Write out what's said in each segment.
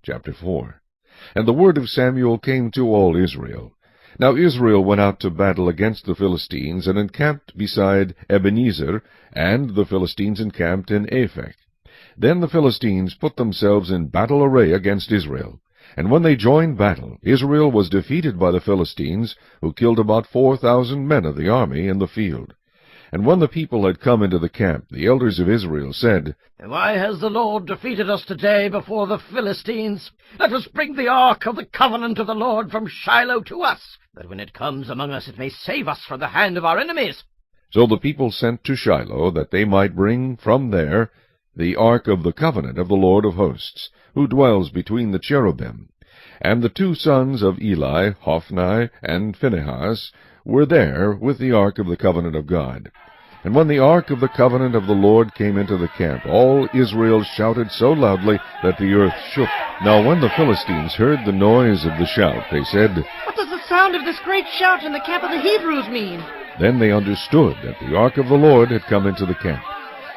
Chapter 4. And the word of Samuel came to all Israel. Now Israel went out to battle against the Philistines, and encamped beside Ebenezer, and the Philistines encamped in Aphek. Then the Philistines put themselves in battle array against Israel. And when they joined battle, Israel was defeated by the Philistines, who killed about 4,000 men of the army in the field. And when the people had come into the camp, the elders of Israel said, Why has the Lord defeated us today before the Philistines? Let us bring the ark of the covenant of the Lord from Shiloh to us, that when it comes among us it may save us from the hand of our enemies. So the people sent to Shiloh, that they might bring from there the ark of the covenant of the Lord of hosts, who dwells between the cherubim. And the 2 sons of Eli, Hophni and Phinehas, were there with the ark of the covenant of God. And when the ark of the covenant of the Lord came into the camp, all Israel shouted so loudly that the earth shook. Now when the Philistines heard the noise of the shout, they said, What does the sound of this great shout in the camp of the Hebrews mean? Then they understood that the ark of the Lord had come into the camp.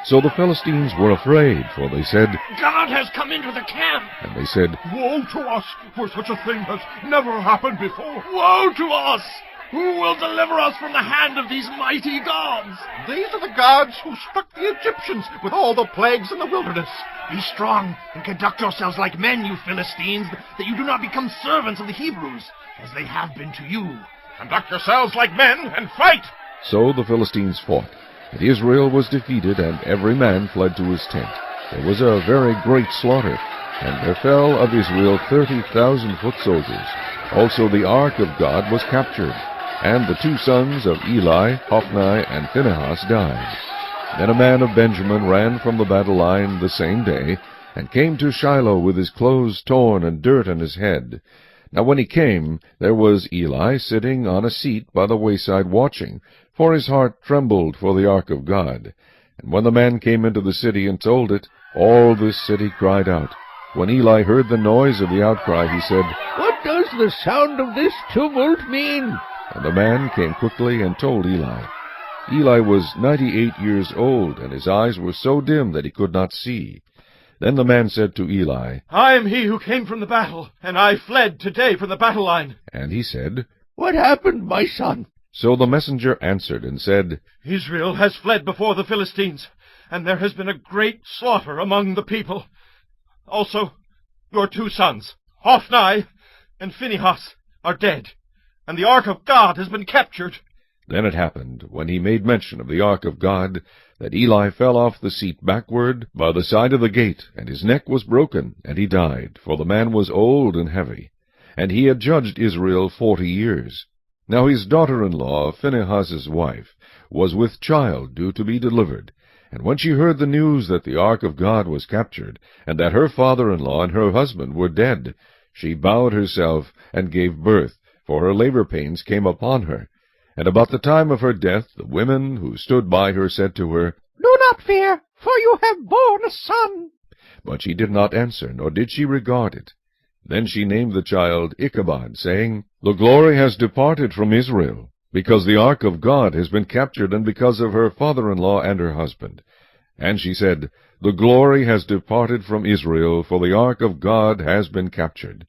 So the Philistines were afraid, for they said, God has come into the camp. And they said, Woe to us, for such a thing has never happened before. Woe to us! Who will deliver us from the hand of these mighty gods? These are the gods who struck the Egyptians with all the plagues in the wilderness. Be strong and conduct yourselves like men, you Philistines, that you do not become servants of the Hebrews, as they have been to you. Conduct yourselves like men and fight. So the Philistines fought, and Israel was defeated, and every man fled to his tent. There was a very great slaughter, and there fell of Israel 30,000 foot soldiers. Also the ark of God was captured, and the 2 sons of Eli, Hophni and Phinehas, died. Then a man of Benjamin ran from the battle line the same day, and came to Shiloh with his clothes torn and dirt on his head. Now when he came, there was Eli sitting on a seat by the wayside watching, for his heart trembled for the ark of God. And when the man came into the city and told it, all this city cried out. When Eli heard the noise of the outcry, he said, What does the sound of this tumult mean? And the man came quickly and told Eli. Eli was 98 years old, and his eyes were so dim that he could not see. Then the man said to Eli, I am he who came from the battle, and I fled today from the battle line. And he said, What happened, my son? So the messenger answered and said, Israel has fled before the Philistines, and there has been a great slaughter among the people. Also, your 2 sons, Hophni and Phinehas, are dead, and the ark of God has been captured. Then it happened, when he made mention of the ark of God, that Eli fell off the seat backward by the side of the gate, and his neck was broken, and he died, for the man was old and heavy, and he had judged Israel 40 years. Now his daughter-in-law, Phinehas's wife, was with child due to be delivered. And when she heard the news that the ark of God was captured, and that her father-in-law and her husband were dead, she bowed herself and gave birth, for her labor pains came upon her. And about the time of her death, the women who stood by her said to her, Do not fear, for you have borne a son. But she did not answer, nor did she regard it. Then she named the child Ichabod, saying, The glory has departed from Israel, because the ark of God has been captured, and because of her father-in-law and her husband. And she said, The glory has departed from Israel, for the ark of God has been captured.